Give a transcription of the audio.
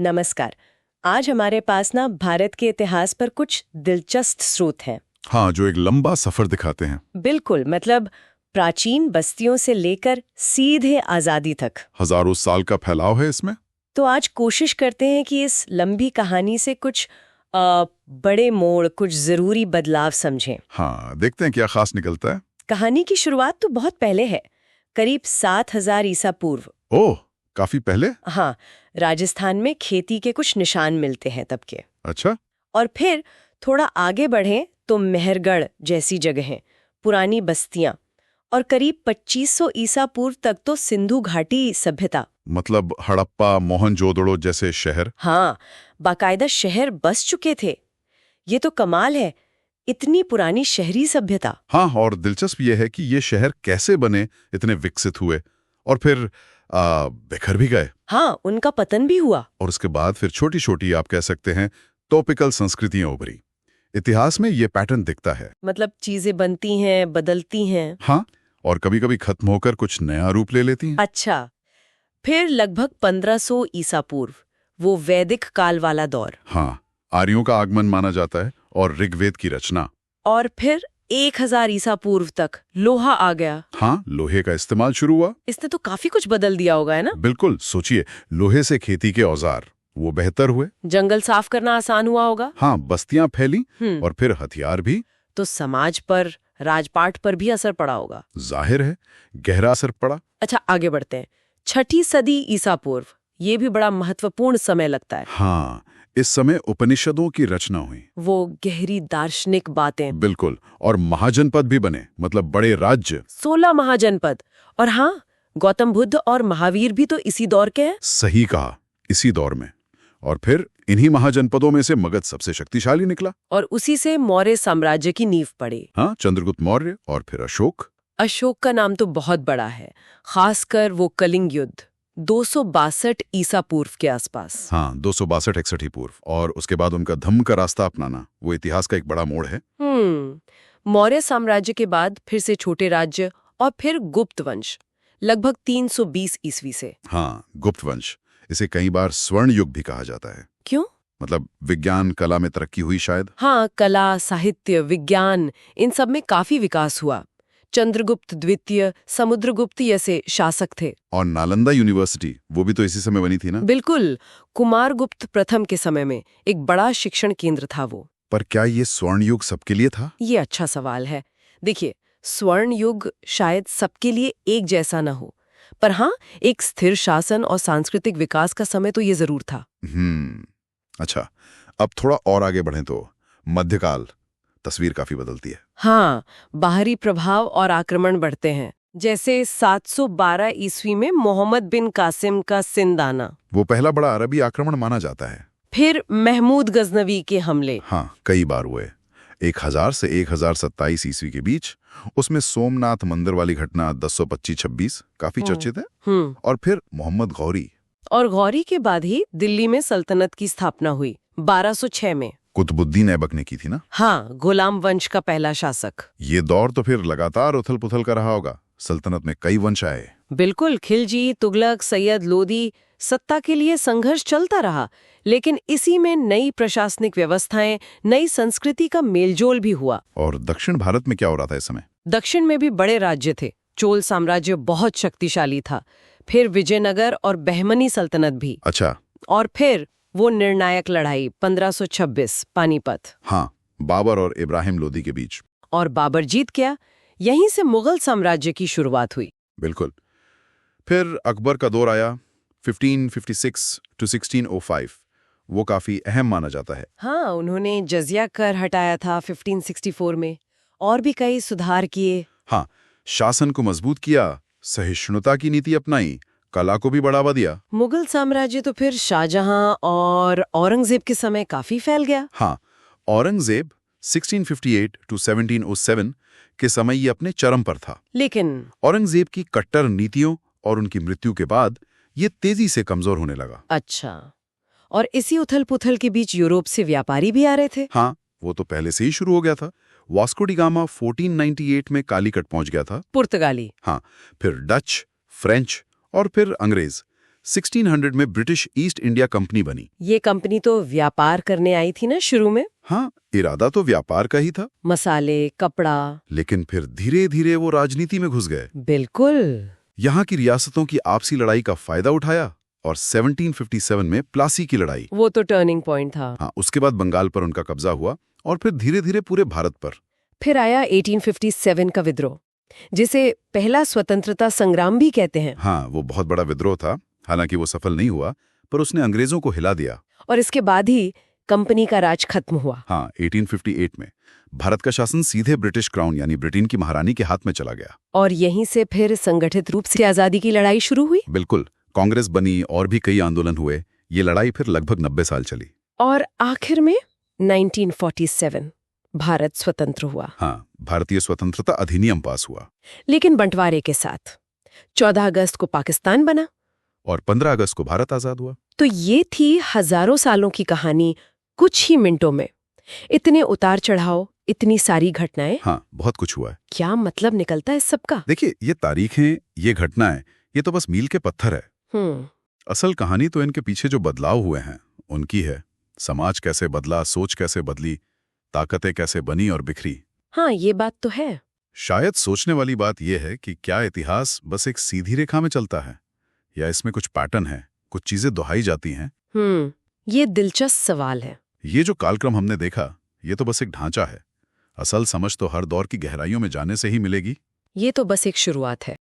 नमस्कार। आज हमारे पास ना भारत के इतिहास पर कुछ दिलचस्प स्रोत हैं। हाँ, जो एक लंबा सफर दिखाते हैं। बिल्कुल, मतलब प्राचीन बस्तियों से लेकर सीधे आजादी तक। हजारों साल का फैलाव है इसमें। तो आज कोशिश करते हैं कि इस लंबी कहानी से कुछ बड़े मोड़, कुछ जरूरी बदलाव समझें। हाँ, देखते हैं क्या खास निकलता है। कहानी की शुरुआत तो बहुत पहले है, करीब 7000 ईसा पूर्व। ओह, काफी पहले। हाँ, राजस्थान में खेती के कुछ निशान मिलते हैं तब के। अच्छा। और फिर थोड़ा आगे बढ़ें तो मेहरगढ़ जैसी जगहें, पुरानी बस्तियां, और करीब 2500 ईसा पूर्व तक तो सिंधु घाटी सभ्यता। मतलब हड़प्पा, मोहनजोदड़ो जैसे शहर। हाँ, बाकायदा शहर बस चुके थे। ये तो कमाल है, इतनी पुरानी शहरी सभ्यता। हाँ, और दिलचस्प ये है कि ये शहर कैसे बने, इतने विकसित हुए और फिर बिखर भी गए। हाँ, उनका पतन भी हुआ। और उसके बाद फिर छोटी छोटी, आप कह सकते हैं, टॉपिकल संस्कृतियां उभरी। इतिहास में ये पैटर्न दिखता है। मतलब चीजें बनती हैं, बदलती हैं। हाँ, और कभी कभी खत्म होकर कुछ नया रूप ले लेती हैं। अच्छा, फिर लगभग 1500 ईसा पूर्व, वो वैदिक काल वाला दौर। हाँ, आर्यों का आगमन माना जाता है और ऋग्वेद की रचना। और फिर 1000 ईसा पूर्व तक लोहा आ गया। हाँ, लोहे का इस्तेमाल शुरू हुआ। इसने तो काफी कुछ बदल दिया होगा, है ना? बिल्कुल, सोचिए, लोहे से खेती के औजार वो बेहतर हुए। जंगल साफ करना आसान हुआ होगा। हाँ, बस्तियां फैली और फिर हथियार भी। तो समाज पर, राजपाट पर भी असर पड़ा होगा। जाहिर है, गहरा असर पड़ा। अच्छा, आगे बढ़ते हैं। 6ठी सदी ईसा पूर्व, ये भी बड़ा महत्वपूर्ण समय लगता है। हाँ, इस समय उपनिषदों की रचना हुई। वो गहरी दार्शनिक बातें। बिल्कुल, और महाजनपद भी बने, मतलब बड़े राज्य। 16 महाजनपद। और हाँ, गौतम बुद्ध और महावीर भी तो इसी दौर के हैं। सही कहा, इसी दौर में। और फिर इन्हीं महाजनपदों में से मगध सबसे शक्तिशाली निकला। और उसी से मौर्य साम्राज्य की नींव पड़ी। हाँ, चंद्रगुप्त मौर्य और फिर अशोक। अशोक का नाम तो बहुत बड़ा है, खासकर वो कलिंग युद्ध 262 ईसा पूर्व के आसपास। हाँ, 262-61 पूर्व। और उसके बाद उनका धम्म का रास्ता अपनाना, वो इतिहास का एक बड़ा मोड़ है। मौर्य साम्राज्य के बाद फिर से छोटे राज्य और फिर गुप्त वंश, लगभग 320 ईस्वी से। हाँ, गुप्त वंश। इसे कई बार स्वर्ण युग भी कहा जाता है। क्यों? मतलब विज्ञान कला में तरक्की हुई शायद। हाँ, कला, साहित्य, विज्ञान, इन सब में काफी विकास हुआ। चंद्रगुप्त द्वितीय, समुद्रगुप्त जैसे शासक थे। और नालंदा यूनिवर्सिटी, वो भी तो इसी समय बनी थी ना। बिल्कुल, कुमारगुप्त प्रथम के समय में एक बड़ा शिक्षण केंद्र था वो। पर क्या ये स्वर्ण युग सबके लिए था? ये अच्छा सवाल है। देखिए, स्वर्ण युग शायद सबके लिए एक जैसा न हो, पर हाँ, एक स्थिर शासन और सांस्कृतिक विकास का समय तो ये जरूर था। अच्छा, अब थोड़ा और आगे बढ़ें तो मध्यकाल, तस्वीर काफी बदलती है। हाँ, बाहरी प्रभाव और आक्रमण बढ़ते हैं। जैसे 712 ईस्वी में मोहम्मद बिन कासिम का सिंध आना। वो पहला बड़ा अरबी आक्रमण माना जाता है। फिर महमूद गजनवी के हमले। हाँ, कई बार हुए। 1000 से 1027 ईस्वी के बीच, उसमें सोमनाथ मंदिर वाली घटना 1025-26 काफी चर्चित है। और फिर मोहम्मद गौरी। और गौरी के बाद ही दिल्ली में सल्तनत की स्थापना हुई 1206 में। कुतुबुद्दीन ऐबक ने की थी ना। हाँ, गुलाम वंश का पहला शासक। ये दौर तो फिर लगातार उथल पुथल का रहा होगा। सल्तनत में कई वंश आए। बिल्कुल, खिलजी, तुगलक, सैयद, लोदी, सत्ता के लिए संघर्ष चलता रहा। लेकिन इसी में नई प्रशासनिक व्यवस्थाएं, नई संस्कृति का मेलजोल भी हुआ। और दक्षिण भारत में क्या हो रहा था इस समय? दक्षिण में भी बड़े राज्य थे। चोल साम्राज्य बहुत शक्तिशाली था। फिर विजयनगर और बहमनी सल्तनत भी। अच्छा। और फिर वो निर्णायक लड़ाई 1526 पानीपत। हाँ, बाबर और इब्राहिम लोदी के बीच। और बाबर जीत गया। यहीं से मुगल साम्राज्य की शुरुआत हुई। बिल्कुल। फिर अकबर का दौर आया 1556 to 1605। वो काफी अहम माना जाता है। हाँ, उन्होंने जजिया कर हटाया था 1564 में, और भी कई सुधार किए। हाँ, शासन को मजबूत किया, सहिष्णुता की नीति अपनाई, कला को भी बढ़ावा दिया। मुगल साम्राज्य तो फिर शाहजहां और औरंगजेब के समय काफी फैल गया। हाँ, औरंगजेब 1658 to 1707 के समय ये अपने चरम पर था। लेकिन औरंगजेब की कट्टर नीतियों और उनकी मृत्यु के बाद ये तेजी से कमजोर होने लगा। अच्छा, और इसी उथल पुथल के बीच यूरोप से व्यापारी भी आ रहे थे। हाँ, वो तो पहले से ही शुरू हो गया था। वास्को डी गामा 1498 में कालीकट पहुंच गया था। पुर्तगाली। हाँ, फिर डच, फ्रेंच और फिर अंग्रेज। 1600 में ब्रिटिश ईस्ट इंडिया कंपनी बनी। ये कंपनी तो व्यापार करने आई थी ना शुरू में। हाँ, इरादा तो व्यापार का ही था, मसाले, कपड़ा। लेकिन फिर धीरे धीरे वो राजनीति में घुस गए। बिल्कुल। यहाँ की रियासतों की आपसी लड़ाई का फायदा उठाया और 1757 में प्लासी की लड़ाई, वो तो टर्निंग पॉइंट था। हाँ, उसके बाद बंगाल पर उनका कब्जा हुआ और फिर धीरे धीरे पूरे भारत पर। फिर आया 1857 का विद्रोह, जिसे पहला स्वतंत्रता संग्राम भी कहते हैं। हाँ, वो बहुत बड़ा विद्रोह था, हालांकि वो सफल नहीं हुआ, पर उसने अंग्रेजों को हिला दिया। और इसके बाद ही कंपनी का राज खत्म हुआ। हाँ, 1858 में भारत का शासन सीधे ब्रिटिश क्राउन यानी ब्रिटेन की महारानी के हाथ में चला गया। और यहीं से फिर संगठित रूप से आजादी की लड़ाई शुरू हुई। बिल्कुल, कांग्रेस बनी और भी कई आंदोलन हुए। ये लड़ाई फिर लगभग 90 साल चली। और आखिर में 1947 भारत स्वतंत्र हुआ। हाँ, भारतीय स्वतंत्रता अधिनियम पास हुआ। लेकिन बंटवारे के साथ 14 अगस्त को पाकिस्तान बना और 15 अगस्त को भारत आजाद हुआ। तो ये थी हजारों सालों की कहानी कुछ ही मिनटों में। इतने उतार चढ़ाव, इतनी सारी घटनाएं। हाँ, बहुत कुछ हुआ है। क्या मतलब निकलता है इस सब का? देखिए, ये तारीखें, ये घटनाएं, ये तो बस मील के पत्थर है। असल कहानी तो इनके पीछे जो बदलाव हुए हैं उनकी है। समाज कैसे बदला, सोच कैसे बदली, ताकतें कैसे बनी और बिखरी। हाँ, ये बात तो है। शायद सोचने वाली बात यह है कि क्या इतिहास बस एक सीधी रेखा में चलता है या इसमें कुछ पैटर्न है, कुछ चीजें दोहराई जाती हैं। ये दिलचस्प सवाल है। ये जो कालक्रम हमने देखा, ये तो बस एक ढांचा है। असल समझ तो हर दौर की गहराइयों में जाने से ही मिलेगी। ये तो बस एक शुरुआत है।